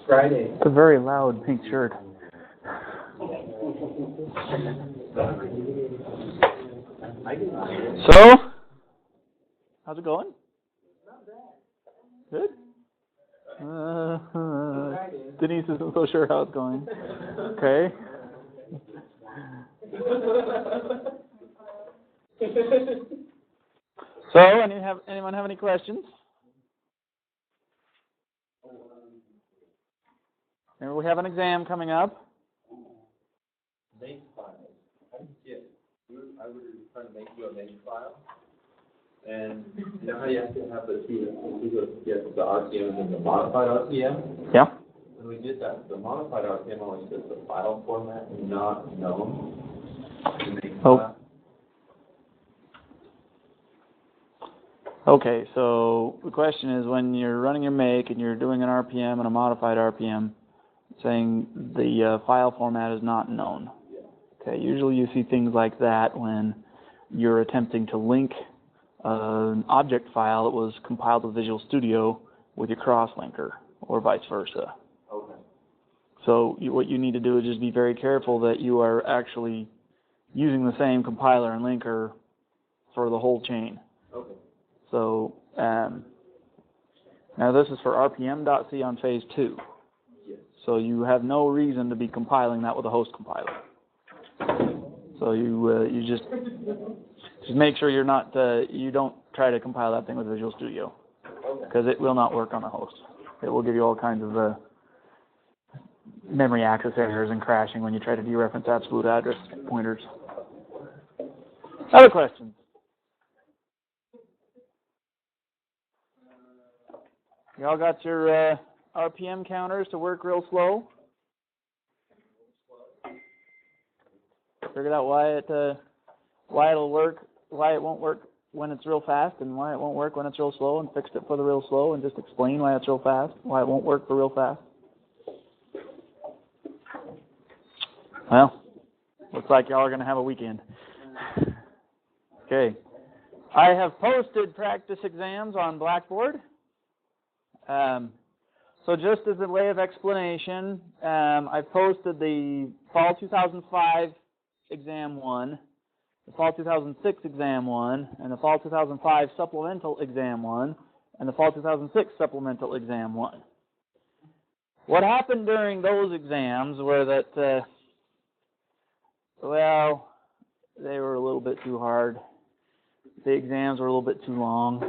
Friday. It's a very loud pink shirt. So, how's it going? Good. Denise isn't so sure how it's going. Okay. So, anyone have any questions? Remember, we have an exam coming up. Make file. I would try to make you a make file. And you know how you have to have the the RPM and the modified RPM? Yeah. When we did that, the modified RPM only says the file format not known. Oh. Okay, so the question is, when you're running your make and you're doing an RPM and a modified RPM, saying the file format is not known. Okay, usually you see things like that when you're attempting to link an object file that was compiled with Visual Studio with your crosslinker, or vice versa. Okay. So what you need to do is just be very careful that you are actually using the same compiler and linker for the whole chain. Okay. So now this is for RPM.C on phase 2. Yes. So you have no reason to be compiling that with a host compiler. So you just make sure you're not you don't try to compile that thing with Visual Studio, because it will not work on a host. It will give you all kinds of memory access errors and crashing when you try to dereference absolute address pointers. Other questions? Y'all got your RPM counters to work real slow? Figured out why it'll work, why it won't work when it's real fast, and why it won't work when it's real slow, and fixed it for the real slow, and just explain why it's real fast, why it won't work for real fast. Well, looks like y'all are going to have a weekend. Okay. I have posted practice exams on Blackboard. So just as a way of explanation, I've posted the Fall 2005 Exam 1, the Fall 2006 Exam 1, and the Fall 2005 Supplemental Exam 1, and the Fall 2006 Supplemental Exam 1. What happened during those exams were that, well, they were a little bit too hard. The exams were a little bit too long.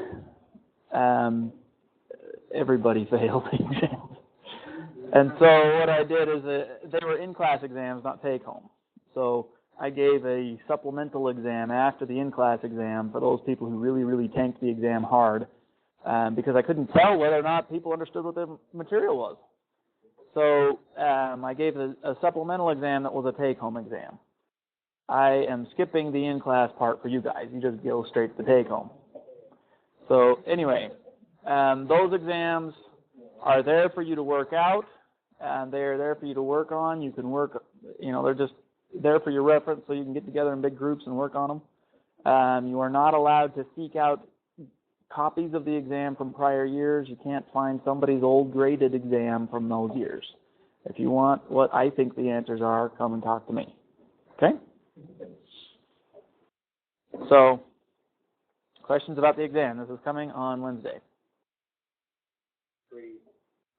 Everybody failed the exams. And so what I did is they were in-class exams, not take-home. So I gave a supplemental exam after the in-class exam for those people who really, really tanked the exam hard, because I couldn't tell whether or not people understood what the material was. So I gave a supplemental exam that was a take-home exam. I am skipping the in-class part for you guys. You just go straight to the take-home. So anyway, those exams are there for you to work out, and they're there for you to work on. You can work, they're just there for your reference so you can get together in big groups and work on them. You are not allowed to seek out copies of the exam from prior years. You can't find somebody's old graded exam from those years. If you want what I think the answers are, come and talk to me. Okay? So, questions about the exam. This is coming on Wednesday.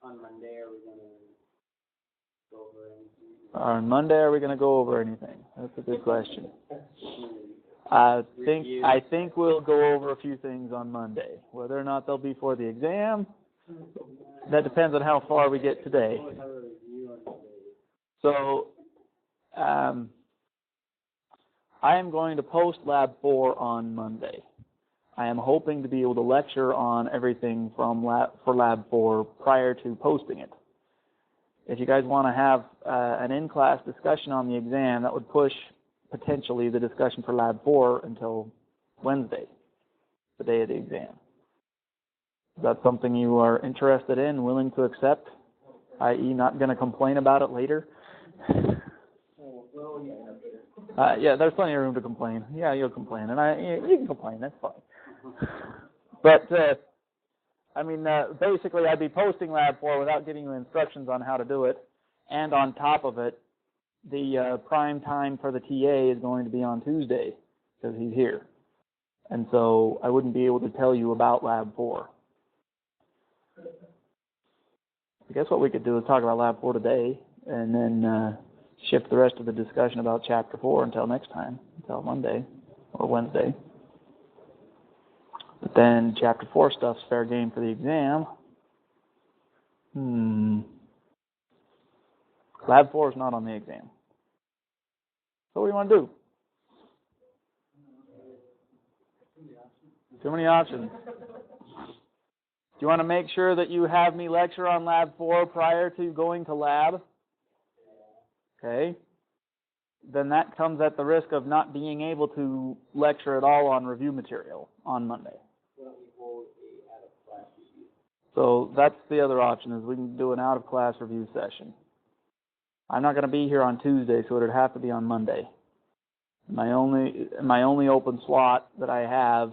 On Monday, are we going to go over anything? On Monday, are we going to go over anything? That's a good question. I think we'll go over a few things on Monday. Whether or not they'll be for the exam, that depends on how far we get today. So, I am going to post Lab 4 on Monday. I am hoping to be able to lecture on everything for Lab 4 prior to posting it. If you guys want to have an in-class discussion on the exam, that would push potentially the discussion for Lab 4 until Wednesday, the day of the exam. Is that something you are interested in, willing to accept, i.e. not going to complain about it later? Yeah, there's plenty of room to complain. Yeah, you'll complain, and you can complain. That's fine. But, basically I'd be posting Lab 4 without giving you instructions on how to do it. And on top of it, the prime time for the TA is going to be on Tuesday because he's here. And so I wouldn't be able to tell you about Lab 4. I guess what we could do is talk about Lab 4 today and then shift the rest of the discussion about Chapter 4 until next time, until Monday or Wednesday. But then Chapter 4 stuff's fair game for the exam. Lab 4 is not on the exam. So what do you want to do? Too many options. Do you want to make sure that you have me lecture on Lab 4 prior to going to lab? Okay. Then that comes at the risk of not being able to lecture at all on review material on Monday. So that's the other option, is we can do an out-of-class review session. I'm not going to be here on Tuesday, so it would have to be on Monday. My only open slot that I have,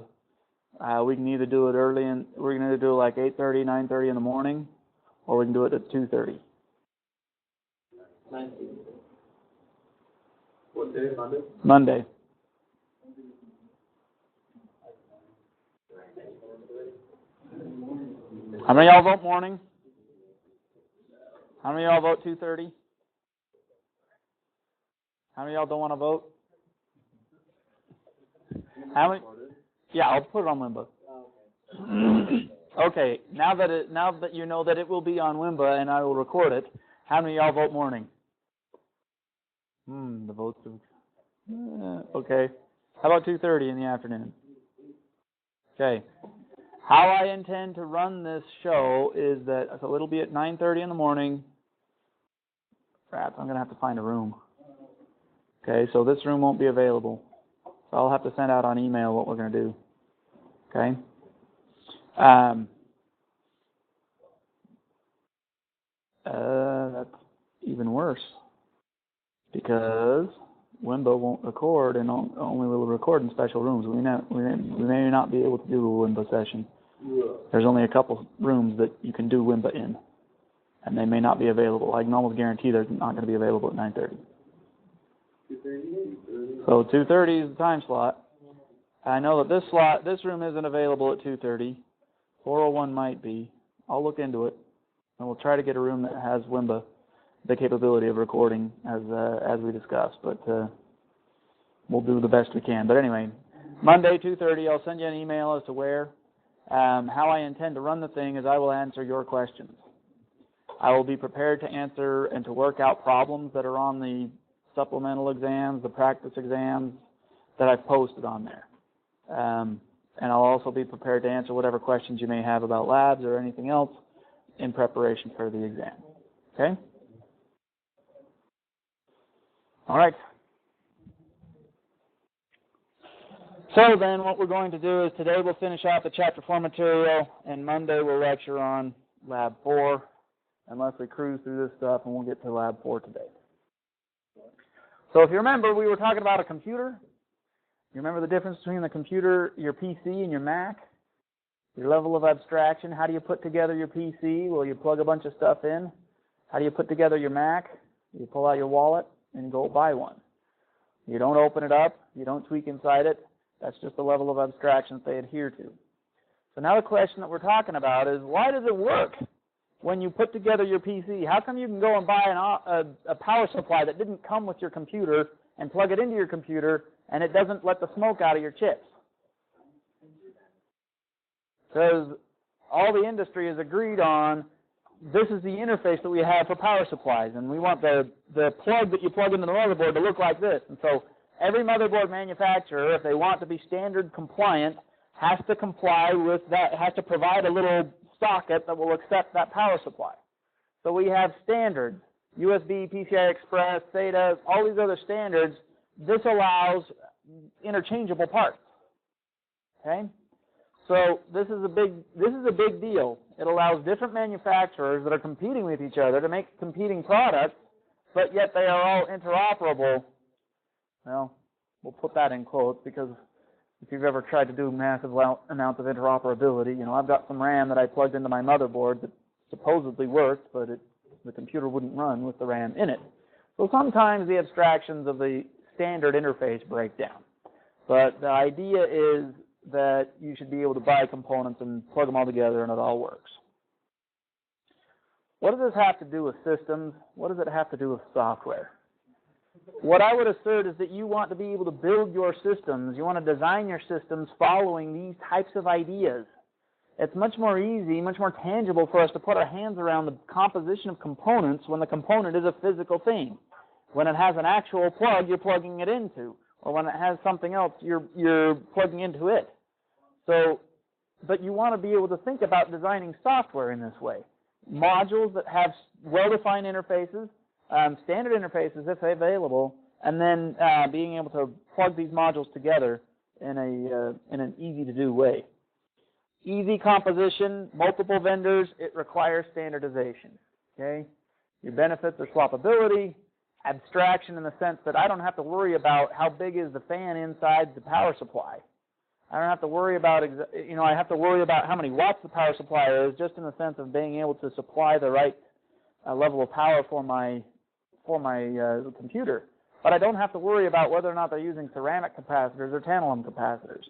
we can either do it early, and we're going to do it like 8:30, 9:30 in the morning, or we can do it at 2:30. 9:30. What day, Monday? Monday. How many of y'all vote morning? How many of y'all vote 2:30? How many of y'all don't want to vote? How many? Yeah, I'll put it on Wimba. Okay, now that you know that it will be on Wimba and I will record it, how many of y'all vote morning? The votes are... okay. How about 2:30 in the afternoon? Okay. How I intend to run this show is that, so it'll be at 9:30 in the morning. Crap, I'm going to have to find a room. Okay, so this room won't be available. So I'll have to send out on email what we're going to do. Okay? That's even worse. Because Wimba won't record and only will record in special rooms. We may not be able to do a Wimba session. There's only a couple rooms that you can do Wimba in. And they may not be available. I can almost guarantee they're not going to be available at 9:30. So 2:30 is the time slot. I know that this room isn't available at 2:30. 401 might be. I'll look into it. And we'll try to get a room that has Wimba, the capability of recording as we discussed. But we'll do the best we can. But anyway, Monday 2:30, I'll send you an email as to where. How I intend to run the thing is I will answer your questions. I will be prepared to answer and to work out problems that are on the supplemental exams, the practice exams that I've posted on there. And I'll also be prepared to answer whatever questions you may have about labs or anything else in preparation for the exam. Okay? All right. So then what we're going to do is today we'll finish off the Chapter 4 material, and Monday we'll lecture on Lab 4, unless we cruise through this stuff, and we'll get to Lab 4 today. So if you remember, we were talking about a computer. You remember the difference between the computer, your PC, and your Mac? Your level of abstraction. How do you put together your PC? Well, you plug a bunch of stuff in. How do you put together your Mac? You pull out your wallet and go buy one. You don't open it up. You don't tweak inside it. That's just the level of abstraction that they adhere to. So now the question that we're talking about is, why does it work when you put together your PC? How come you can go and buy a power supply that didn't come with your computer and plug it into your computer and it doesn't let the smoke out of your chips? Because all the industry has agreed on, this is the interface that we have for power supplies, and we want the plug that you plug into the motherboard to look like this. And so every motherboard manufacturer, if they want to be standard compliant, has to comply with that, has to provide a little socket that will accept that power supply. So we have standards, USB, PCI Express, SATA, all these other standards. This allows interchangeable parts. Okay? So this is a big deal. It allows different manufacturers that are competing with each other to make competing products, but yet they are all interoperable. Well, we'll put that in quotes because if you've ever tried to do massive amounts of interoperability, I've got some RAM that I plugged into my motherboard that supposedly worked, but the computer wouldn't run with the RAM in it. So sometimes the abstractions of the standard interface break down. But the idea is that you should be able to buy components and plug them all together and it all works. What does this have to do with systems? What does it have to do with software? What I would assert is that you want to be able to build your systems. You want to design your systems following these types of ideas. It's much more easy, much more tangible for us to put our hands around the composition of components when the component is a physical thing. When it has an actual plug, you're plugging it into. Or when it has something else, you're plugging into it. So, but you want to be able to think about designing software in this way. Modules that have well-defined interfaces, standard interfaces if available, and then being able to plug these modules together in an easy-to-do way. Easy composition, multiple vendors, it requires standardization. Okay? Your benefits are swappability, abstraction in the sense that I don't have to worry about how big is the fan inside the power supply. I don't have to worry about, I have to worry about how many watts the power supply is, just in the sense of being able to supply the right level of power for my computer. But I don't have to worry about whether or not they're using ceramic capacitors or tantalum capacitors.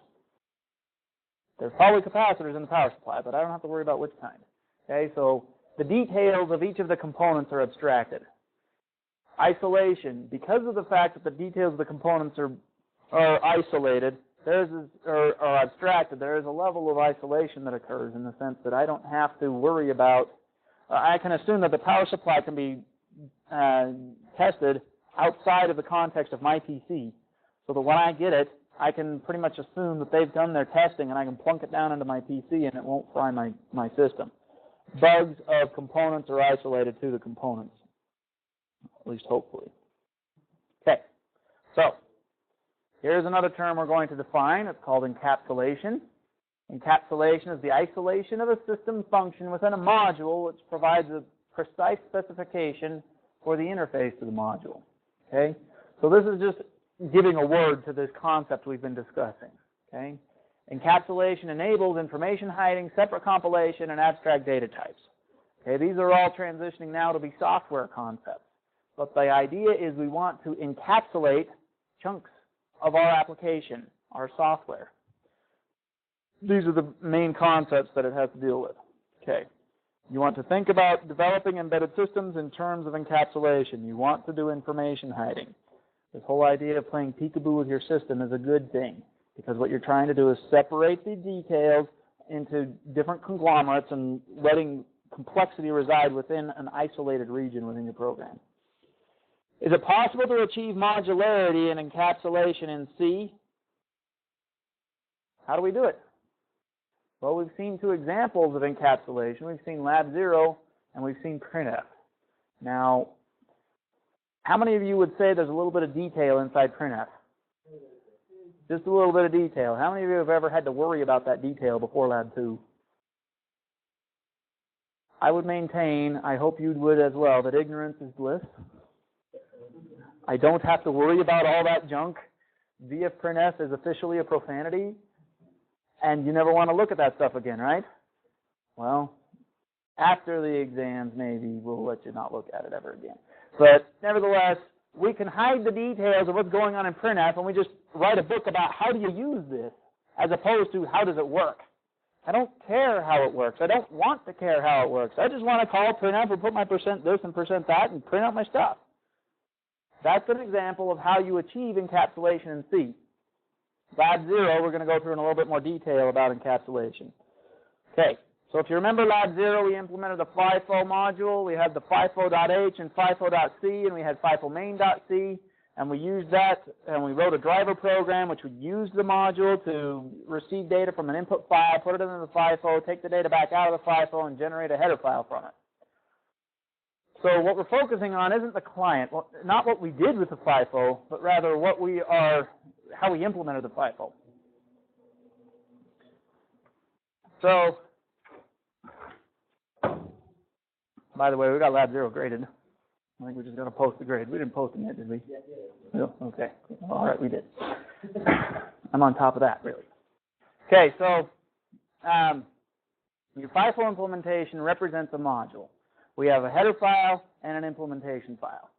There's probably capacitors in the power supply, but I don't have to worry about which kind. Okay, so the details of each of the components are abstracted. Isolation, because of the fact that the details of the components are isolated, or abstracted, there is a level of isolation that occurs in the sense that I don't have to worry about, I can assume that the power supply can be tested outside of the context of my PC, so that when I get it, I can pretty much assume that they've done their testing and I can plunk it down into my PC and it won't fry my system. Bugs of components are isolated to the components, at least hopefully. Okay, so here's another term we're going to define. It's called encapsulation. Encapsulation is the isolation of a system function within a module which provides a precise specification for the interface to the module. Okay? So this is just giving a word to this concept we've been discussing. Okay? Encapsulation enables information hiding, separate compilation, and abstract data types. Okay? These are all transitioning now to be software concepts. But the idea is we want to encapsulate chunks of our application, our software. These are the main concepts that it has to deal with. Okay. You want to think about developing embedded systems in terms of encapsulation. You want to do information hiding. This whole idea of playing peekaboo with your system is a good thing, because what you're trying to do is separate the details into different conglomerates and letting complexity reside within an isolated region within your program. Is it possible to achieve modularity and encapsulation in C? How do we do it? Well, we've seen two examples of encapsulation. We've seen Lab 0 and we've seen printf. Now, how many of you would say there's a little bit of detail inside printf? Just a little bit of detail. How many of you have ever had to worry about that detail before Lab 2? I would maintain, I hope you would as well, that ignorance is bliss. I don't have to worry about all that junk. VFPrintf is officially a profanity, and you never want to look at that stuff again, right? Well, after the exams, maybe we'll let you not look at it ever again. But nevertheless, we can hide the details of what's going on in printf, and we just write a book about how do you use this, as opposed to how does it work. I don't care how it works. I don't want to care how it works. I just want to call printf and put my percent this and percent that and print out my stuff. That's an example of how you achieve encapsulation in C. Lab 0, we're going to go through in a little bit more detail about encapsulation. Okay, so if you remember Lab 0, we implemented the FIFO module. We had the FIFO.h and FIFO.c, and we had FIFO main.c, and we used that, and we wrote a driver program which would use the module to receive data from an input file, put it into the FIFO, take the data back out of the FIFO, and generate a header file from it. So what we're focusing on isn't the client, not what we did with the FIFO, but rather how we implemented the FIFO. So, by the way, we got Lab 0 graded. I think we're just going to post the grade. We didn't post them yet, did we? Yeah. No? Okay. All right, we did. I'm on top of that, really. Okay, so your FIFO implementation represents a module. We have a header file and an implementation file.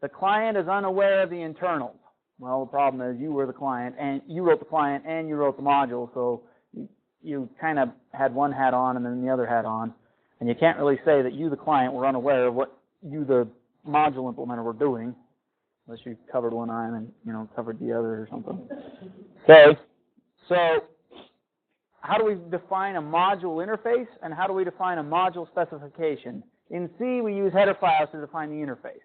The client is unaware of the internals. Well, the problem is you were the client, and you wrote the client, and you wrote the module, so you kind of had one hat on and then the other hat on, and you can't really say that you, the client, were unaware of what you, the module implementer, were doing, unless you covered one eye and, covered the other or something. Okay, so how do we define a module interface, and how do we define a module specification? In C, we use header files to define the interface.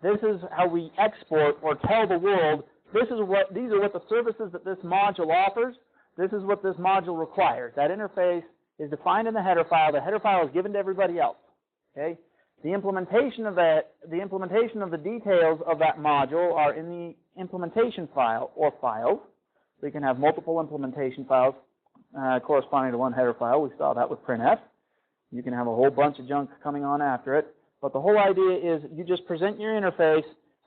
This is how we export or tell the world, these are what the services that this module offers. This is what this module requires. That interface is defined in the header file. The header file is given to everybody else. Okay? The implementation of the details of that module are in the implementation file or files. So you can have multiple implementation files corresponding to one header file. We saw that with printf. You can have a whole bunch of junk coming on after it. But the whole idea is you just present your interface,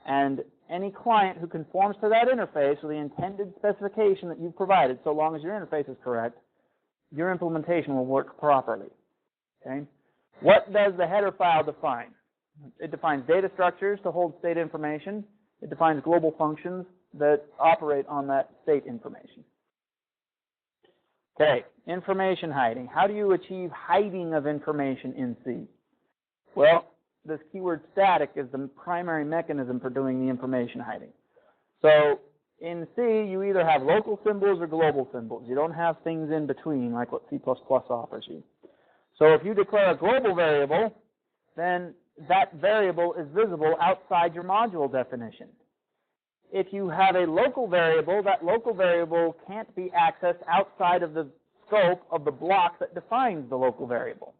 and any client who conforms to that interface with the intended specification that you've provided, so long as your interface is correct, your implementation will work properly. Okay? What does the header file define? It defines data structures to hold state information. It defines global functions that operate on that state information. Okay, information hiding. How do you achieve hiding of information in C? Well, this keyword static is the primary mechanism for doing the information hiding. So in C, you either have local symbols or global symbols. You don't have things in between like what C++ offers you. So if you declare a global variable, then that variable is visible outside your module definition. If you have a local variable, that local variable can't be accessed outside of the scope of the block that defines the local variable.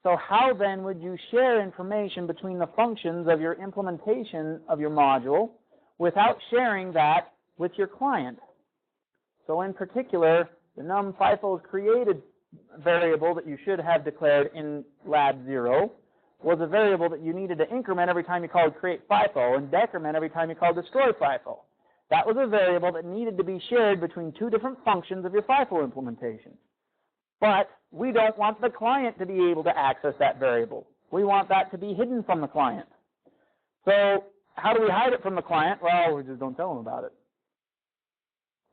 So how then would you share information between the functions of your implementation of your module without sharing that with your client? So in particular, the num FIFO created variable that you should have declared in lab 0 was a variable that you needed to increment every time you called create FIFO and decrement every time you called destroy FIFO. That was a variable that needed to be shared between two different functions of your FIFO implementation. But we don't want the client to be able to access that variable. We want that to be hidden from the client. So how do we hide it from the client? Well, we just don't tell them about it.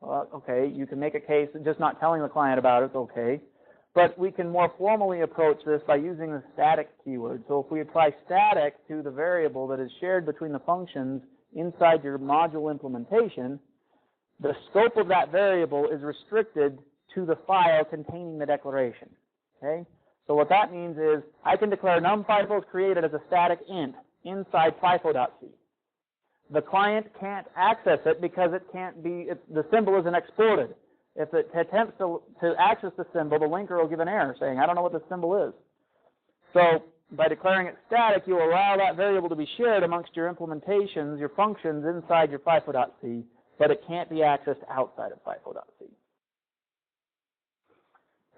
Well, okay, you can make a case that just not telling the client about it is okay. But we can more formally approach this by using the static keyword. So if we apply static to the variable that is shared between the functions inside your module implementation, the scope of that variable is restricted to the file containing the declaration. Okay? So what that means is I can declare num FIFO is created as a static int inside FIFO.c. The client can't access it because it can't be, the symbol isn't exported. If it attempts to access the symbol, the linker will give an error saying, I don't know what this symbol is. So by declaring it static, you allow that variable to be shared amongst your implementations, your functions inside your FIFO.c, but it can't be accessed outside of FIFO.c.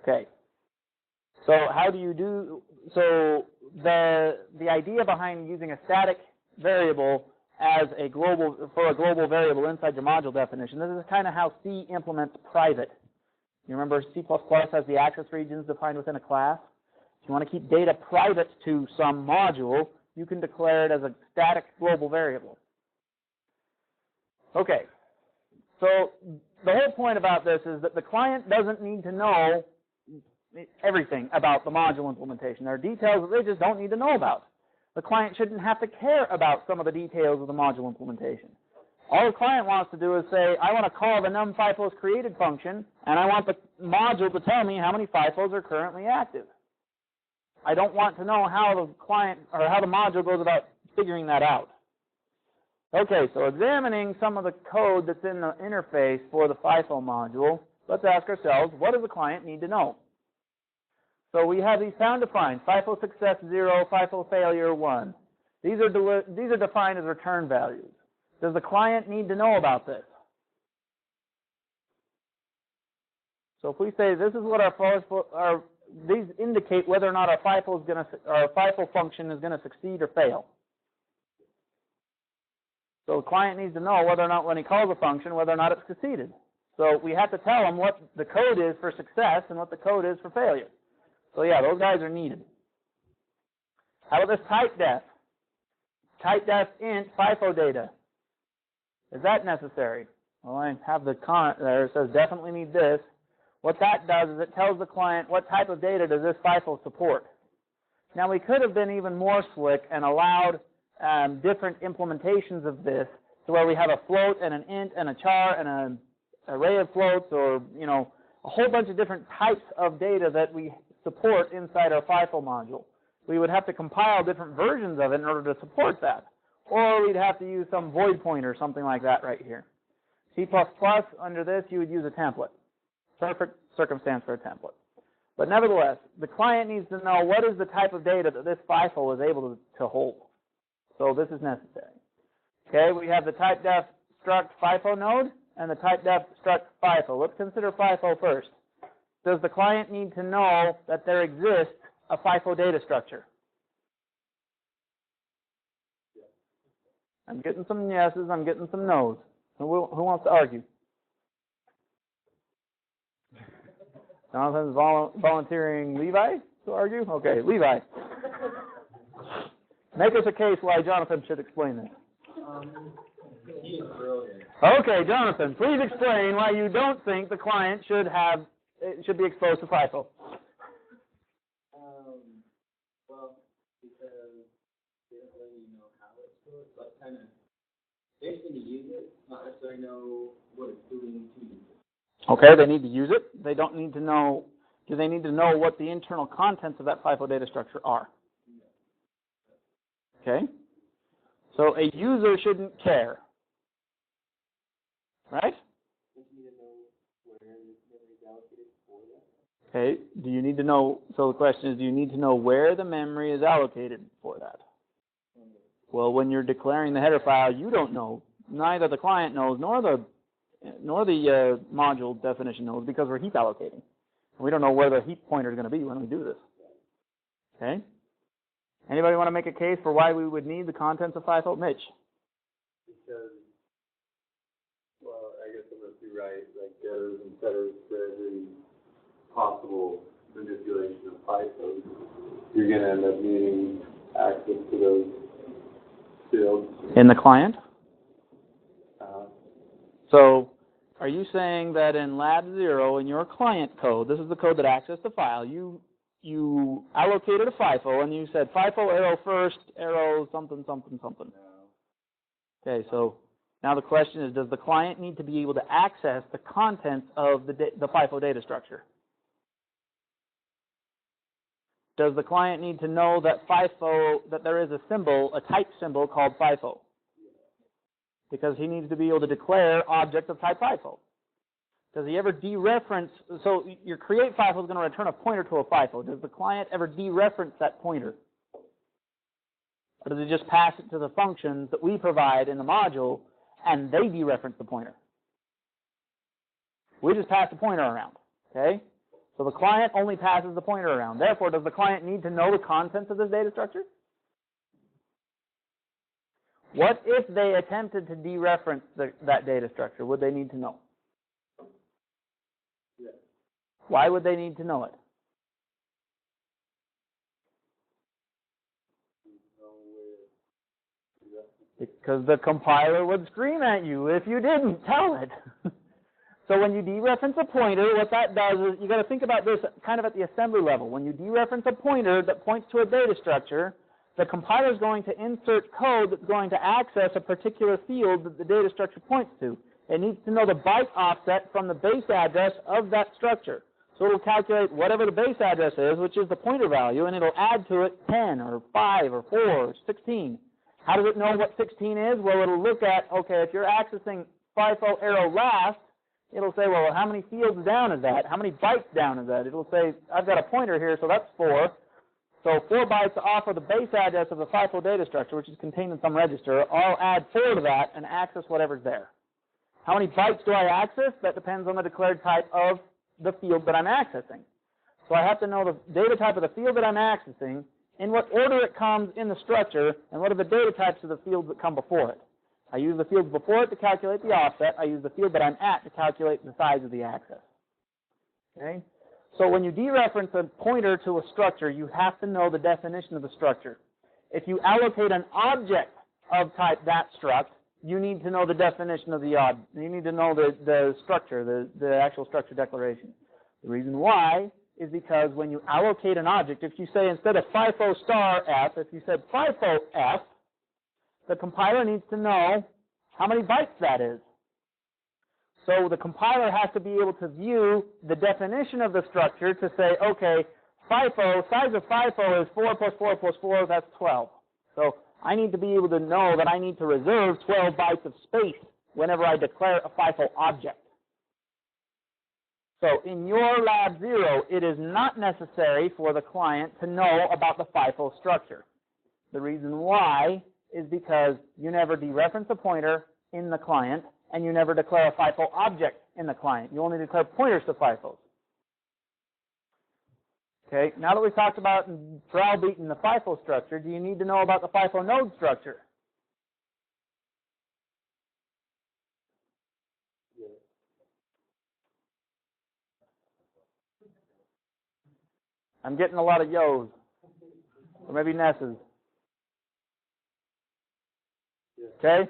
Okay. So how do you do, so the idea behind using a static variable as a global variable inside your module definition, this is kind of how C implements private. You remember C++ has the access regions defined within a class? If you want to keep data private to some module, you can declare it as a static global variable. Okay. So the whole point about this is that the client doesn't need to know everything about the module implementation. There are details that they just don't need to know about. The client shouldn't have to care about some of the details of the module implementation. All the client wants to do is say, I want to call the num FIFO is created function, and I want the module to tell me how many FIFOs are currently active. I don't want to know how the client or how the module goes about figuring that out. Okay, so examining some of the code that's in the interface for the FIFO module, let's ask ourselves, what does the client need to know? So we have these sound defined, FIFO success 0, FIFO failure 1. These are defined as return values. Does the client need to know about this? So if we say this is what these indicate whether or not our FIFO function is going to succeed or fail. So the client needs to know whether or not when he calls a function, whether or not it's succeeded. So we have to tell them what the code is for success and what the code is for failure. So yeah, those guys are needed. How about this type def? Type def int FIFO data. Is that necessary? Well, I have the comment there. It says definitely need this. What that does is it tells the client what type of data does this FIFO support. Now we could have been even more slick and allowed different implementations of this, to where we have a float and an int and a char and an array of floats, or a whole bunch of different types of data that we support inside our FIFO module. We would have to compile different versions of it in order to support that. Or we'd have to use some void pointer or something like that right here. C++, under this, you would use a template. Perfect circumstance for a template. But nevertheless, the client needs to know what is the type of data that this FIFO is able to hold. So this is necessary. Okay, we have the type def struct FIFO node and the type def struct FIFO. Let's consider FIFO first. Does the client need to know that there exists a FIFO data structure? I'm getting some yeses, I'm getting some no's. Who wants to argue? Jonathan's volunteering Levi to argue? Okay, Levi. Make us a case why Jonathan should explain this. He is brilliant. Okay, Jonathan, please explain why you don't think the client should be exposed to FIFO. Well, because they don't really know how it's stored, but kind of, they just need to use it, not necessarily know what it's doing to use it. Okay, they need to use it. They don't need to know, do they need to know what the internal contents of that FIFO data structure are? Okay? So a user shouldn't care. Right? They need to know where the memory is allocated for that. Okay, do you need to know, so the question is, do you need to know where the memory is allocated for that? Well, when you're declaring the header file, you don't know. Neither the client knows, nor the module definition knows, because we're heap allocating. We don't know where the heap pointer is going to be when we do this. Okay? Anybody want to make a case for why we would need the contents of FIFO? Mitch? Because, well, I guess I must be right, like getters and setters for every possible manipulation of FIFO, you're going to end up needing access to those fields. In the client? So, are you saying that in Lab 0, in your client code, this is the code that accessed the file, you allocated a FIFO and you said FIFO arrow first, arrow something, something, something. No. Okay, so now the question is, does the client need to be able to access the contents of the FIFO data structure? Does the client need to know that FIFO, that there is a symbol, a type symbol called FIFO? Because he needs to be able to declare object of type FIFO. Does he ever dereference, so your create FIFO is going to return a pointer to a FIFO. Does the client ever dereference that pointer? Or does he just pass it to the functions that we provide in the module and they dereference the pointer? We just pass the pointer around, okay? So the client only passes the pointer around. Therefore, does the client need to know the contents of this data structure? What if they attempted to dereference that data structure? Would they need to know? Yes. Why would they need to know it? Because the compiler would scream at you if you didn't tell it. So when you dereference a pointer, what that does is, you got to think about this kind of at the assembly level. When you dereference a pointer that points to a data structure, the compiler is going to insert code that's going to access a particular field that the data structure points to. It needs to know the byte offset from the base address of that structure. So it'll calculate whatever the base address is, which is the pointer value, and it'll add to it 10 or 5 or 4 or 16. How does it know what 16 is? Well, it'll look at, okay, if you're accessing FIFO arrow last, it'll say, well, how many fields down is that? How many bytes down is that? It'll say, I've got a pointer here, so that's 4. So 4 bytes off of the base address of the FIFO data structure, which is contained in some register. I'll add 4 to that and access whatever's there. How many bytes do I access? That depends on the declared type of the field that I'm accessing. So I have to know the data type of the field that I'm accessing, in what order it comes in the structure, and what are the data types of the fields that come before it. I use the field before it to calculate the offset. I use the field that I'm at to calculate the size of the axis. Okay? So when you dereference a pointer to a structure, you have to know the definition of the structure. If you allocate an object of type that struct, you need to know the definition of the object. You need to know the structure, the actual structure declaration. The reason why is because when you allocate an object, if you say instead of FIFO star F, if you said FIFO F, the compiler needs to know how many bytes that is. So the compiler has to be able to view the definition of the structure to say, okay, FIFO, size of FIFO is 4 plus 4 plus 4, that's 12. So I need to be able to know that I need to reserve 12 bytes of space whenever I declare a FIFO object. So in your Lab 0, it is not necessary for the client to know about the FIFO structure. The reason why is because you never dereference a pointer in the client, and you never declare a FIFO object in the client. You only declare pointers to FIFOs. Okay, now that we've talked about browbeating the FIFO structure, do you need to know about the FIFO node structure? I'm getting a lot of yo's, or maybe nesses. Okay?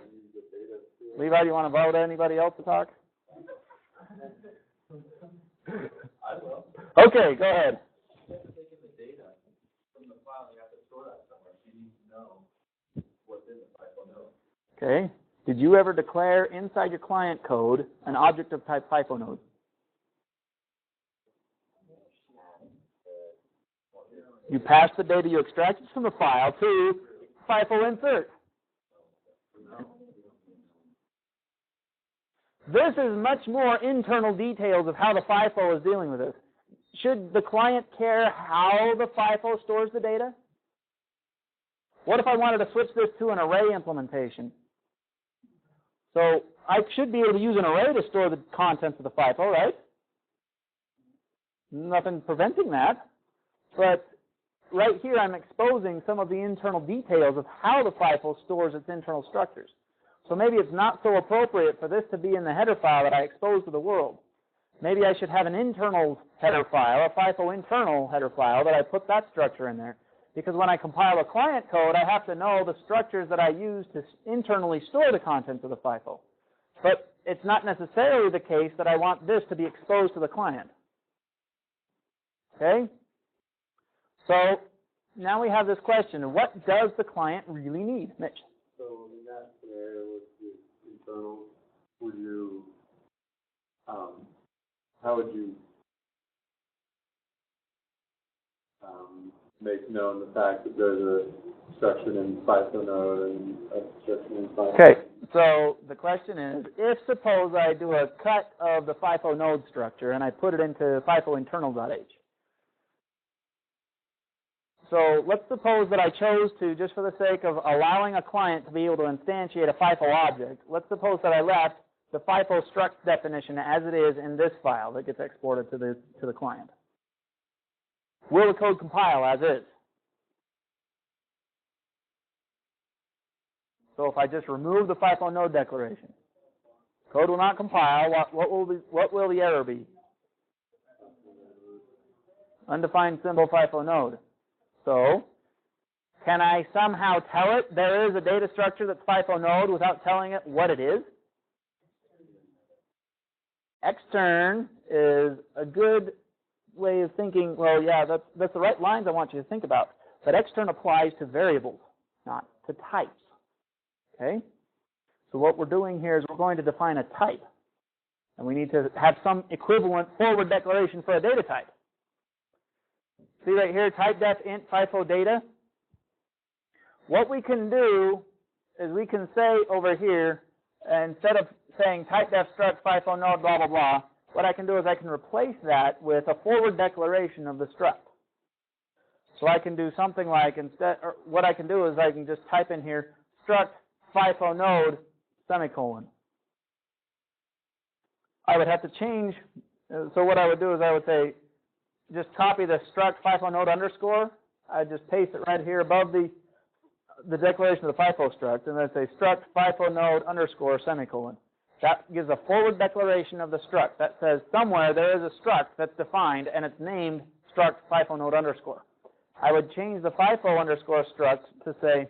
Levi, do you want to vote anybody else to talk? I will. Okay, go ahead. Taking the data from the file, you have to store that somewhere. You need to know what's in the FIFO node. Okay. Did you ever declare inside your client code an object of type FIFO node? You pass the data you extracted from the file to FIFO insert. This is much more internal details of how the FIFO is dealing with this. Should the client care how the FIFO stores the data? What if I wanted to switch this to an array implementation? So I should be able to use an array to store the contents of the FIFO, right? Nothing preventing that. But right here I'm exposing some of the internal details of how the FIFO stores its internal structures. So maybe it's not so appropriate for this to be in the header file that I expose to the world. Maybe I should have an internal header file, a FIFO internal header file, that I put that structure in there. Because when I compile a client code, I have to know the structures that I use to internally store the contents of the FIFO. But it's not necessarily the case that I want this to be exposed to the client. Okay? So now we have this question, what does the client really need? Mitch? So in that scenario with the internal, would you, how would you make known the fact that there's a structure in FIFO node and a structure in FIFO? Okay, so the question is, if suppose I do a cut of the FIFO node structure and I put it into FIFO internal.h. So let's suppose that I chose to, just for the sake of allowing a client to be able to instantiate a FIFO object, let's suppose that I left the FIFO struct definition as it is in this file that gets exported to the client. Will the code compile as is? So if I just remove the FIFO node declaration, code will not compile. What will the error be? Undefined symbol FIFO node. So, can I somehow tell it there is a data structure that's FIFO node without telling it what it is? Extern is a good way of thinking, well, yeah, that's the right lines I want you to think about. But extern applies to variables, not to types. Okay? So what we're doing here is we're going to define a type. And we need to have some equivalent forward declaration for a data type. See right here, type def int FIFO data. What we can do is we can say over here, instead of saying type def struct FIFO node blah blah blah, what I can do is I can replace that with a forward declaration of the struct. So I can do something like, what I can do is I can just type in here struct FIFO node semicolon. I would have to change, so what I would do is I would say, just copy the struct FIFO node underscore. I just paste it right here above the the declaration of the FIFO struct, and then say struct FIFO node underscore semicolon. That gives a forward declaration of the struct. That says somewhere there is a struct that's defined and it's named struct FIFO node underscore. I would change the FIFO underscore struct to say,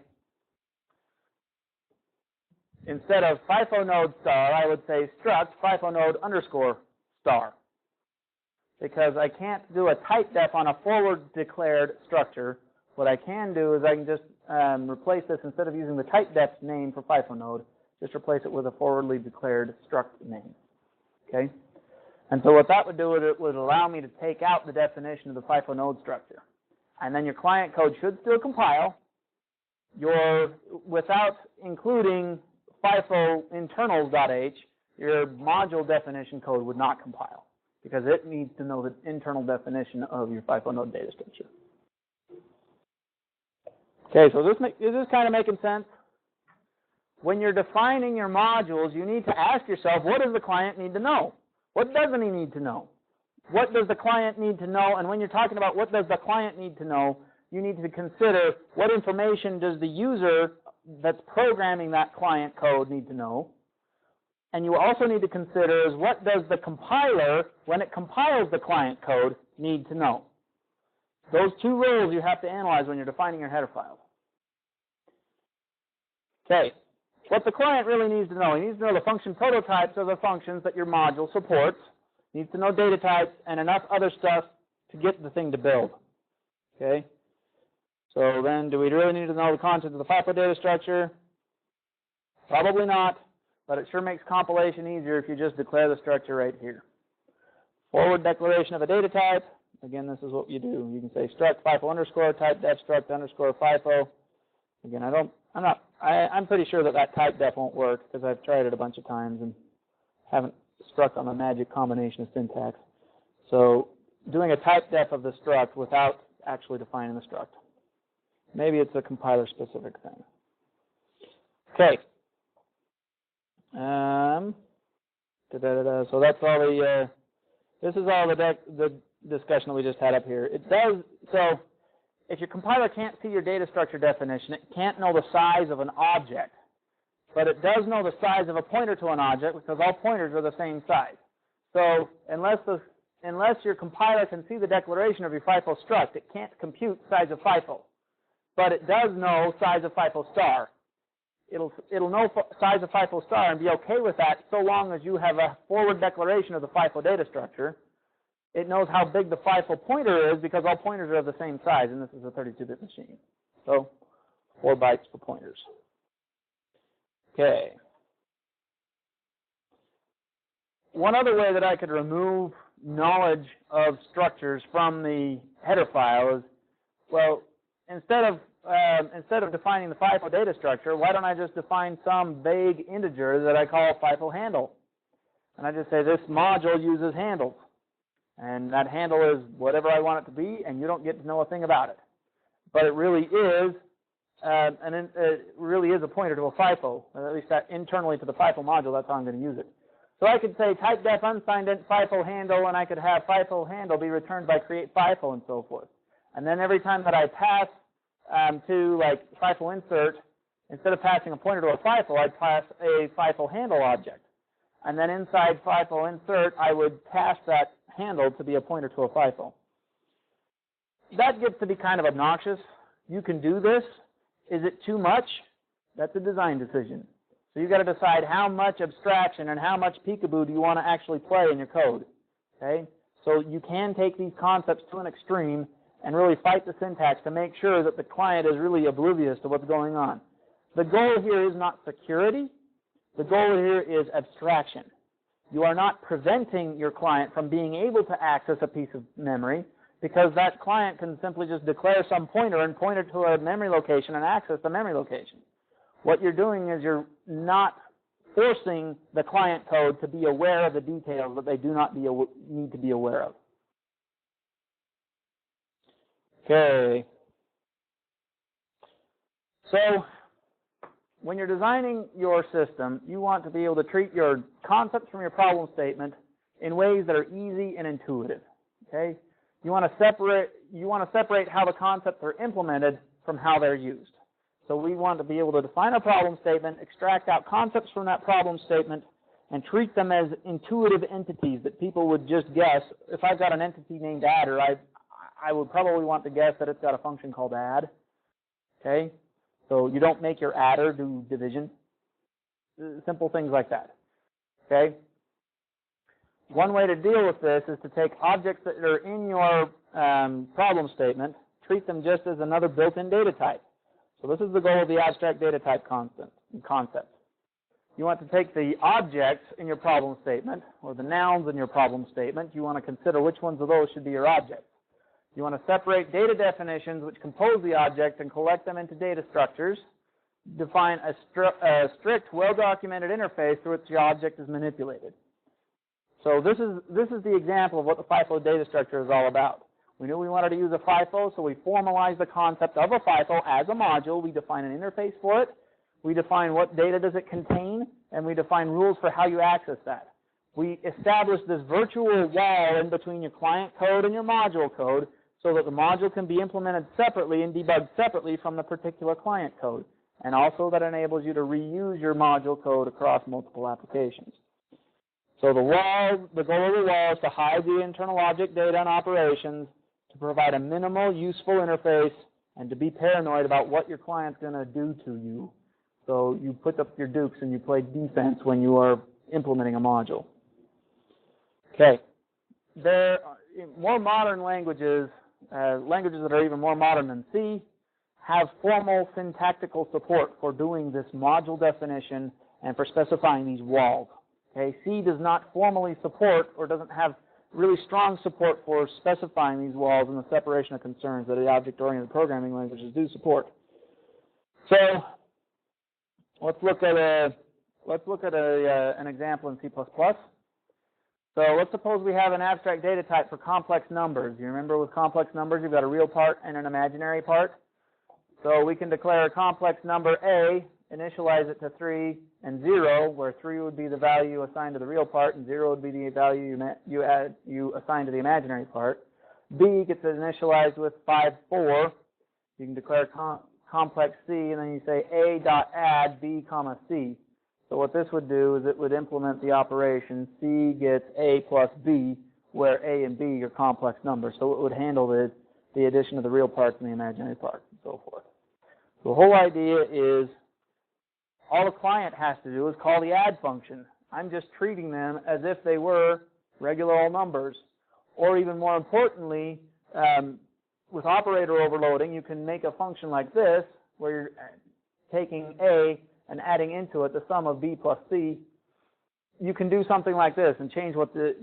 instead of FIFO node star, I would say struct FIFO node underscore star. Because I can't do a type def on a forward declared structure. What I can do is I can just replace this, instead of using the type def name for FIFO node, just replace it with a forwardly declared struct name. Okay? And so what that would do is it would allow me to take out the definition of the FIFO node structure. And then your client code should still compile. Without including FIFO internals.h, your module definition code would not compile, because it needs to know the internal definition of your FIFO node data structure. Okay, so is this kind of making sense? When you're defining your modules, you need to ask yourself, what does the client need to know? What doesn't he need to know? What does the client need to know? And when you're talking about what does the client need to know, you need to consider what information does the user that's programming that client code need to know. And you also need to consider is what does the compiler, when it compiles the client code, need to know. Those two roles you have to analyze when you're defining your header files. Okay, what the client really needs to know, he needs to know the function prototypes of the functions that your module supports. He needs to know data types and enough other stuff to get the thing to build. Okay, so then do we really need to know the content of the FIFO data structure? Probably not, but it sure makes compilation easier if you just declare the structure right here. Forward declaration of a data type. Again, this is what you do. You can say struct FIFO underscore type def struct underscore FIFO. Again, I'm pretty sure that type def won't work because I've tried it a bunch of times and haven't struck on the magic combination of syntax. So doing a type def of the struct without actually defining the struct. Maybe it's a compiler specific thing. Okay. So that's all the, this is all the discussion that we just had up here. It does, so if your compiler can't see your data structure definition, it can't know the size of an object, but it does know the size of a pointer to an object because all pointers are the same size. So unless your compiler can see the declaration of your FIFO struct, it can't compute size of FIFO, but it does know size of FIFO star. It'll know size of FIFO star and be okay with that so long as you have a forward declaration of the FIFO data structure. It knows how big the FIFO pointer is because all pointers are of the same size, and this is a 32-bit machine. So 4 bytes for pointers. Okay. One other way that I could remove knowledge of structures from the header file is, well, instead of defining the FIFO data structure, why don't I just define some vague integer that I call FIFO handle? And I just say this module uses handles. And that handle is whatever I want it to be, and you don't get to know a thing about it. But it really is, it really is a pointer to a FIFO, or at least that internally to the FIFO module. That's how I'm going to use it. So I could say type def unsigned int FIFO handle, and I could have FIFO handle be returned by create FIFO and so forth. And then every time that I pass to like FIFO insert, instead of passing a pointer to a FIFO, I'd pass a FIFO handle object. And then inside FIFO insert, I would pass that handle to be a pointer to a FIFO. That gets to be kind of obnoxious. You can do this. Is it too much? That's a design decision. So you've got to decide how much abstraction and how much peekaboo do you want to actually play in your code. Okay? So you can take these concepts to an extreme and really fight the syntax to make sure that the client is really oblivious to what's going on. The goal here is not security. The goal here is abstraction. You are not preventing your client from being able to access a piece of memory because that client can simply just declare some pointer and point it to a memory location and access the memory location. What you're doing is you're not forcing the client code to be aware of the details that they do not need to be aware of. Okay. So when you're designing your system, you want to be able to treat your concepts from your problem statement in ways that are easy and intuitive. Okay? You want to separate how the concepts are implemented from how they're used. So we want to be able to define a problem statement, extract out concepts from that problem statement, and treat them as intuitive entities that people would just guess. If I've got an entity named adder, I would probably want to guess that it's got a function called add. Okay? So you don't make your adder do division. Simple things like that. Okay? One way to deal with this is to take objects that are in your problem statement, treat them just as another built-in data type. So this is the goal of the abstract data type concept. You want to take the objects in your problem statement, or the nouns in your problem statement. You want to consider which ones of those should be your objects. You want to separate data definitions which compose the object and collect them into data structures. Define a strict, well-documented interface through which the object is manipulated. So this is the example of what the FIFO data structure is all about. We knew we wanted to use a FIFO, so we formalized the concept of a FIFO as a module. We define an interface for it. We define what data does it contain, and we define rules for how you access that. We establish this virtual wall in between your client code and your module code so that the module can be implemented separately and debugged separately from the particular client code, and also that enables you to reuse your module code across multiple applications. So the goal of the wall is to hide the internal object data and operations, to provide a minimal, useful interface, and to be paranoid about what your client's going to do to you. So you put up your dukes and you play defense when you are implementing a module. Okay. There are more modern languages, languages that are even more modern than C, have formal syntactical support for doing this module definition and for specifying these walls. Okay. C does not formally support or doesn't have really strong support for specifying these walls and the separation of concerns that the object-oriented programming languages do support. So let's look at an example in C++. So let's suppose we have an abstract data type for complex numbers. You remember with complex numbers, you've got a real part and an imaginary part. So we can declare a complex number A, initialize it to 3 and 0, where 3 would be the value assigned to the real part and 0 would be the value you assign to the imaginary part. B gets initialized with 5, 4. You can declare complex C, and then you say A.add B, comma C. So what this would do is it would implement the operation C gets A plus B, where A and B are complex numbers. So it would handle the addition of the real parts and the imaginary parts and so forth. So the whole idea is all the client has to do is call the add function. I'm just treating them as if they were regular old numbers. Or even more importantly, with operator overloading, you can make a function like this, where you're taking A and adding into it the sum of B plus C. You can do something like this and change what the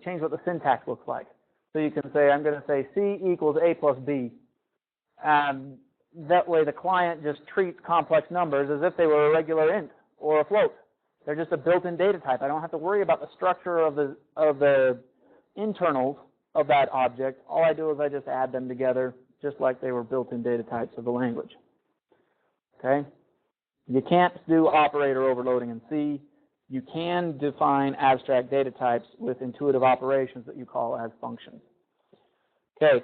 syntax looks like. So you can say, I'm going to say C equals A plus B. That way the client just treats complex numbers as if they were a regular int or a float. They're just a built-in data type. I don't have to worry about the structure of the internals of that object. All I do is I just add them together just like they were built-in data types of the language. Okay? You can't do operator overloading in C. You can define abstract data types with intuitive operations that you call as functions. Okay,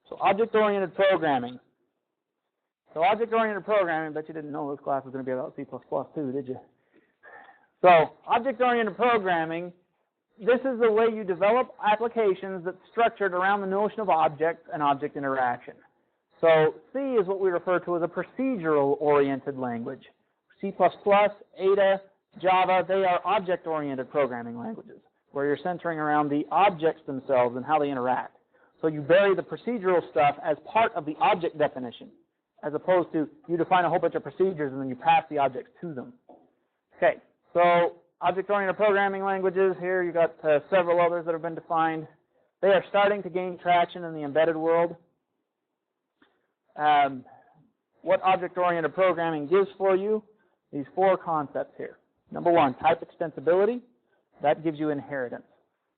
so object-oriented programming. So object-oriented programming, I bet you didn't know this class was going to be about C++ too, did you? So object-oriented programming, this is the way you develop applications that's structured around the notion of objects and object interaction. So C is what we refer to as a procedural-oriented language. C++, Ada, Java, they are object-oriented programming languages, where you're centering around the objects themselves and how they interact. So you bury the procedural stuff as part of the object definition, as opposed to you define a whole bunch of procedures and then you pass the objects to them. Okay, so object-oriented programming languages, here you've got several others that have been defined. They are starting to gain traction in the embedded world. What object-oriented programming gives for you, these 4 concepts here. Number 1, type extensibility. That gives you inheritance.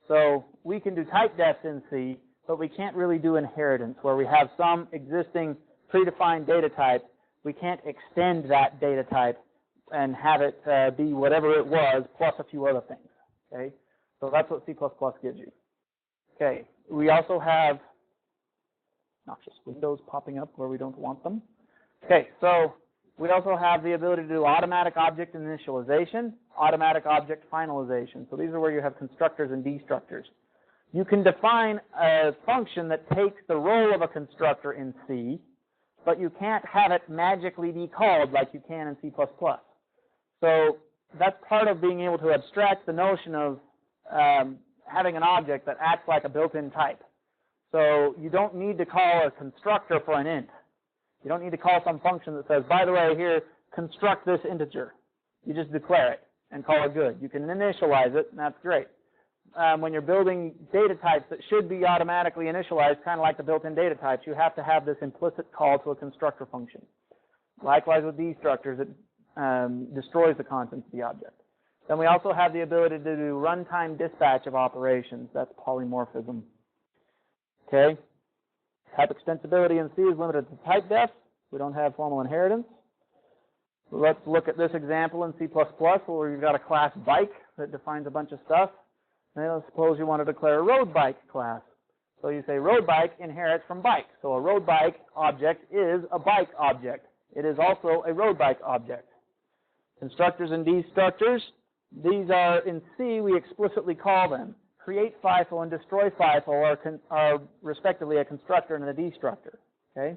So we can do type defs in C, but we can't really do inheritance, where we have some existing predefined data type. We can't extend that data type and have it be whatever it was plus a few other things. Okay, so that's what C++ gives you. Okay, we also have noxious windows popping up where we don't want them. Okay, so we also have the ability to do automatic object initialization, automatic object finalization. So these are where you have constructors and destructors. You can define a function that takes the role of a constructor in C, but you can't have it magically be called like you can in C++. So that's part of being able to abstract the notion of having an object that acts like a built-in type. So you don't need to call a constructor for an int. You don't need to call some function that says, by the way, here, construct this integer. You just declare it and call it good. You can initialize it, and that's great. When you're building data types that should be automatically initialized, kind of like the built-in data types, you have to have this implicit call to a constructor function. Likewise with destructors, it destroys the contents of the object. Then we also have the ability to do runtime dispatch of operations. That's polymorphism. Okay? Type extensibility in C is limited to type def. We don't have formal inheritance. Let's look at this example in C++ where we've got a class bike that defines a bunch of stuff. Now suppose you want to declare a road bike class. So you say road bike inherits from bike. So a road bike object is a bike object. It is also a road bike object. Constructors and destructors, these are in C, we explicitly call them. Create FIFO and destroy FIFO are respectively a constructor and a destructor. Okay?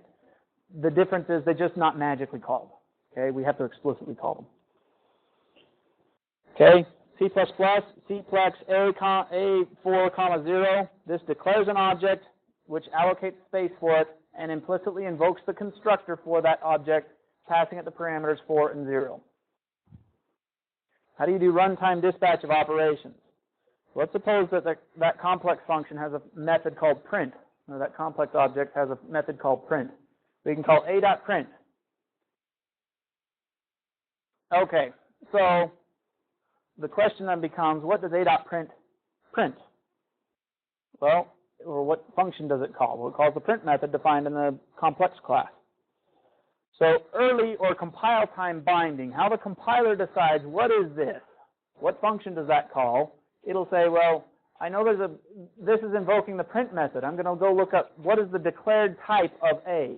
The difference is they're just not magically called. Okay? We have to explicitly call them. Okay? C++, Cplex A4, 0. This declares an object which allocates space for it and implicitly invokes the constructor for that object, passing it the parameters 4 and 0. How do you do runtime dispatch of operations? Let's suppose that that complex function has a method called print, or that complex object has a method called print. We can call a.print. Okay, so the question then becomes, what does a.print print? Well, or what function does it call? Well, it calls the print method defined in the complex class. So early or compile time binding, how the compiler decides what is this? What function does that call? It'll say, well, I know this is invoking the print method. I'm going to go look up what is the declared type of A.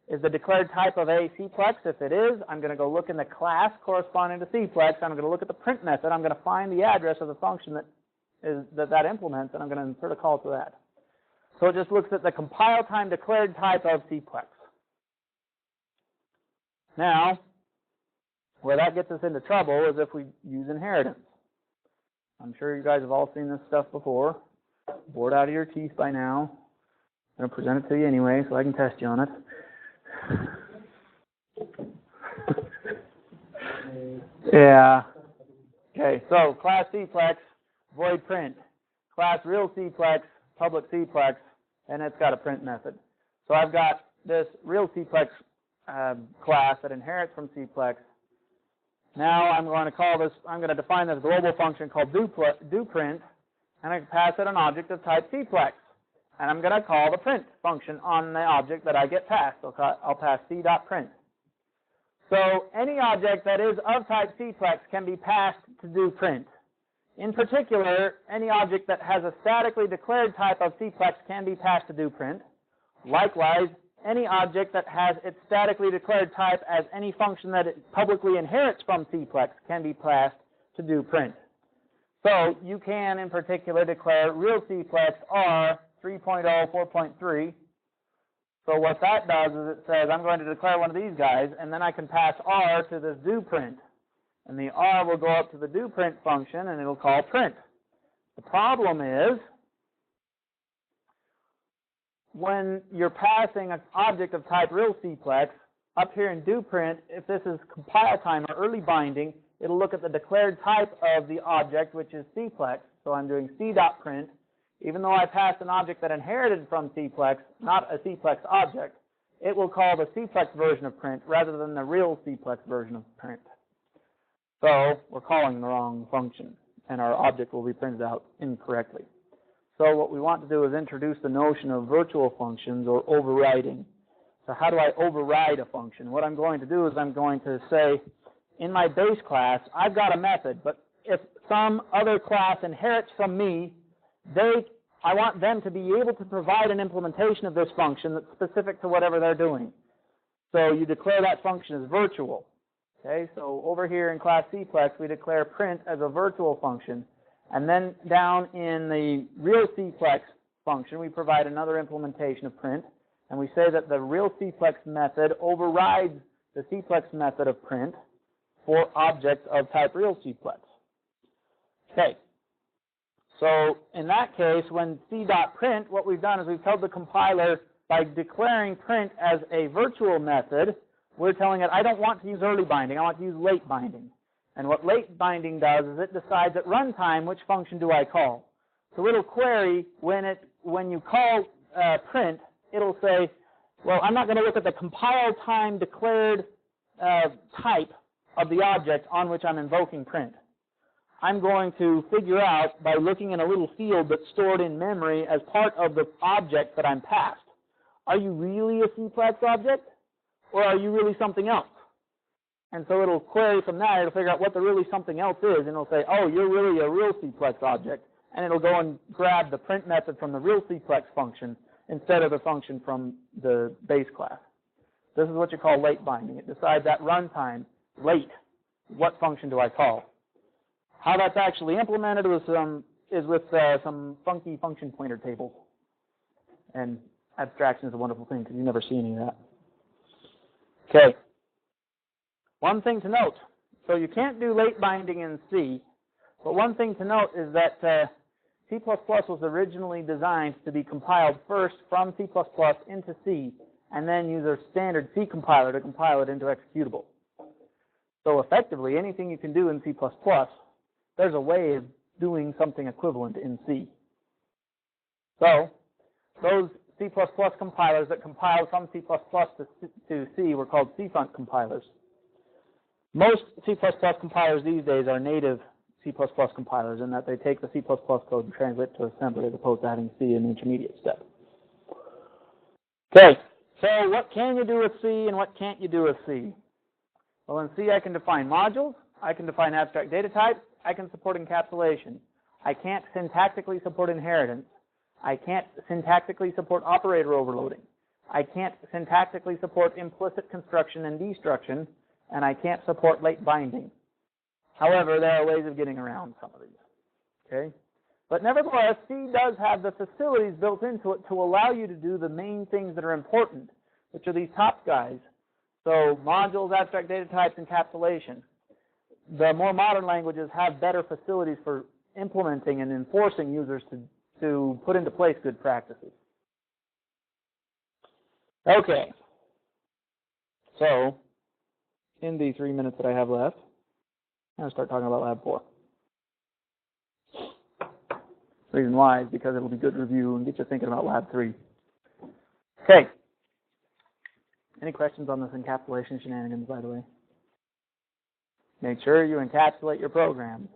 Is the declared type of A Cplex? If it is, I'm going to go look in the class corresponding to Cplex. I'm going to look at the print method. I'm going to find the address of the function that implements, and I'm going to insert a call to that. So it just looks at the compile time declared type of Cplex. Now, where that gets us into trouble is if we use inheritance. I'm sure you guys have all seen this stuff before. Bored out of your teeth by now. I'm going to present it to you anyway so I can test you on it. Yeah. Okay, so class Cplex, void print. Class real Cplex, public Cplex, and it's got a print method. So I've got this real Cplex class that inherits from Cplex. Now I'm going to define this global function called doPrint, and I can pass it an object of type Cplex. And I'm going to call the print function on the object that I get passed. I'll pass c.print. So any object that is of type Cplex can be passed to doPrint. In particular, any object that has a statically declared type of Cplex can be passed to doPrint. Likewise, any object that has its statically declared type as any function that it publicly inherits from Cplex can be passed to doPrint. So you can, in particular, declare real Cplex R 3.0 4.3. So what that does is it says, I'm going to declare one of these guys, and then I can pass R to this doPrint. And the R will go up to the doPrint function, and it'll call print. The problem is, when you're passing an object of type real Cplex, up here in doPrint, if this is compile time or early binding, it'll look at the declared type of the object, which is Cplex. So I'm doing c.print. Even though I passed an object that inherited from Cplex, not a Cplex object, it will call the Cplex version of print rather than the real Cplex version of print. So we're calling the wrong function, and our object will be printed out incorrectly. So what we want to do is introduce the notion of virtual functions or overriding. So how do I override a function? What I'm going to do is I'm going to say, in my base class, I've got a method, but if some other class inherits from me, I want them to be able to provide an implementation of this function that's specific to whatever they're doing. So you declare that function as virtual. Okay, so over here in class Cplex, we declare print as a virtual function. And then down in the real Cplex function, we provide another implementation of print. And we say that the real Cplex method overrides the Cplex method of print for objects of type real Cplex. Okay. So in that case, when c.print, what we've done is we've told the compiler by declaring print as a virtual method, we're telling it, I don't want to use early binding, I want to use late binding. And what late binding does is it decides at runtime which function do I call. So it'll query when you call print, it'll say, well, I'm not going to look at the compile time declared type of the object on which I'm invoking print. I'm going to figure out by looking in a little field that's stored in memory as part of the object that I'm passed. Are you really a Cplex object? Or are you really something else? And so it'll query from that, it'll figure out what the really something else is, and it'll say, oh, you're really a real Cplex object. And it'll go and grab the print method from the real Cplex function instead of the function from the base class. This is what you call late binding. It decides at runtime, late, what function do I call? How that's actually implemented is with some funky function pointer tables. And abstraction is a wonderful thing because you never see any of that. Okay. One thing to note. So you can't do late binding in C, but one thing to note is that C++ was originally designed to be compiled first from C++ into C, and then use a standard C compiler to compile it into executable. So effectively, anything you can do in C++, there's a way of doing something equivalent in C. So those C++ compilers that compiled from C++ to C were called cfunc compilers. Most C++ compilers these days are native C++ compilers in that they take the C++ code and translate it to assembly as opposed to having C in the intermediate step. Okay, so what can you do with C and what can't you do with C? Well, in C I can define modules, I can define abstract data types, I can support encapsulation. I can't syntactically support inheritance. I can't syntactically support operator overloading. I can't syntactically support implicit construction and destruction, and I can't support late binding. However, there are ways of getting around some of these. Okay? But nevertheless, C does have the facilities built into it to allow you to do the main things that are important, which are these top guys. So modules, abstract data types, encapsulation. The more modern languages have better facilities for implementing and enforcing users to put into place good practices. Okay. So, in the 3 minutes that I have left, I'm going to start talking about Lab 4. The reason why is because it'll be good review and get you thinking about Lab 3. Okay. Any questions on this encapsulation shenanigans, by the way? Make sure you encapsulate your programs.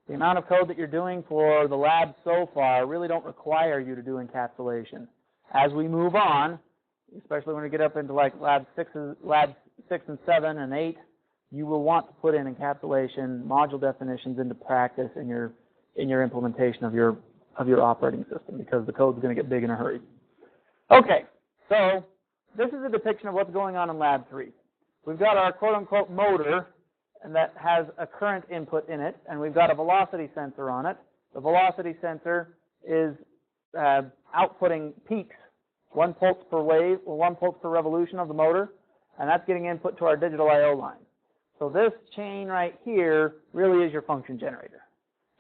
The amount of code that you're doing for the lab so far really don't require you to do encapsulation. As we move on, especially when we get up into like Lab 6 and 7 and 8, you will want to put in encapsulation module definitions into practice in your implementation of your operating system because the code is going to get big in a hurry. Okay, so this is a depiction of what's going on in Lab 3. We've got our quote-unquote motor, and that has a current input in it, and we've got a velocity sensor on it. The velocity sensor is outputting peaks, 1 pulse per wave, or 1 pulse per revolution of the motor, and that's getting input to our digital I/O line. So this chain right here really is your function generator.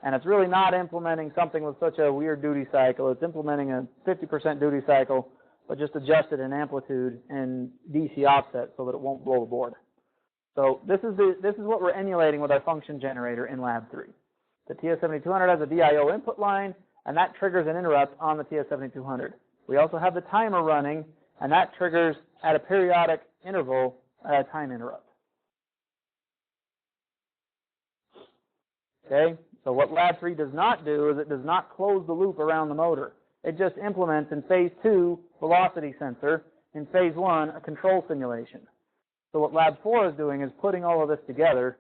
And it's really not implementing something with such a weird duty cycle. It's implementing a 50% duty cycle, but just adjusted in amplitude and DC offset so that it won't blow the board. So this is what we're emulating with our function generator in Lab 3. The TS7200 has a DIO input line, and that triggers an interrupt on the TS7200. We also have the timer running, and that triggers at a periodic interval a time interrupt. Okay, so what Lab 3 does not do is it does not close the loop around the motor. It just implements in phase 2 velocity sensor, in phase 1 a control simulation. So what Lab 4 is doing is putting all of this together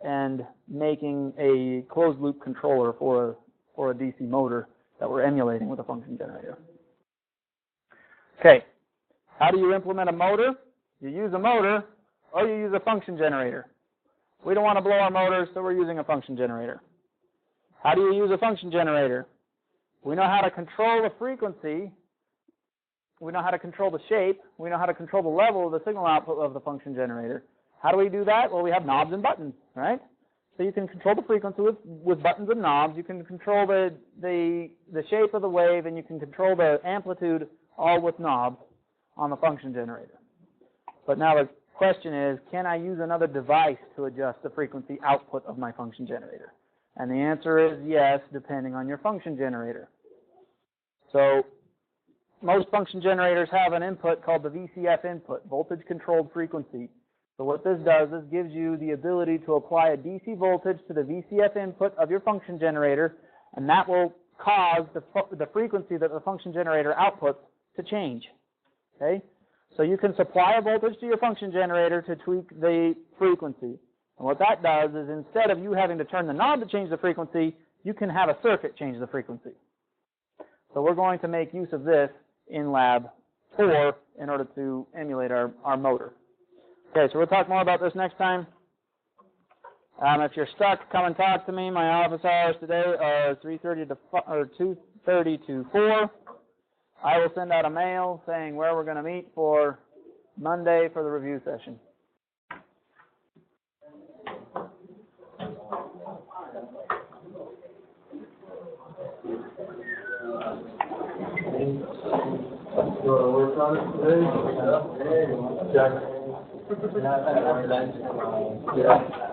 and making a closed loop controller for a DC motor that we're emulating with a function generator. Okay, how do you implement a motor? You use a motor or you use a function generator. We don't want to blow our motors, so we're using a function generator. How do you use a function generator? We know how to control the frequency. We know how to control the shape. We know how to control the level of the signal output of the function generator. How do we do that? Well, we have knobs and buttons, right? So you can control the frequency with buttons and knobs. You can control the shape of the wave, and you can control the amplitude all with knobs on the function generator. But now the question is, can I use another device to adjust the frequency output of my function generator? And the answer is yes, depending on your function generator. So most function generators have an input called the VCF input, voltage controlled frequency. So what this does is gives you the ability to apply a DC voltage to the VCF input of your function generator, and that will cause the frequency that the function generator outputs to change. Okay? So you can supply a voltage to your function generator to tweak the frequency. And what that does is instead of you having to turn the knob to change the frequency, you can have a circuit change the frequency. So we're going to make use of this in Lab 4 in order to emulate our motor. Okay, so we'll talk more about this next time. If you're stuck, come and talk to me. My office hours today are 2:30 to 4. I will send out a mail saying where we're going to meet for Monday for the review session. You want to work on it today? Check. Yeah.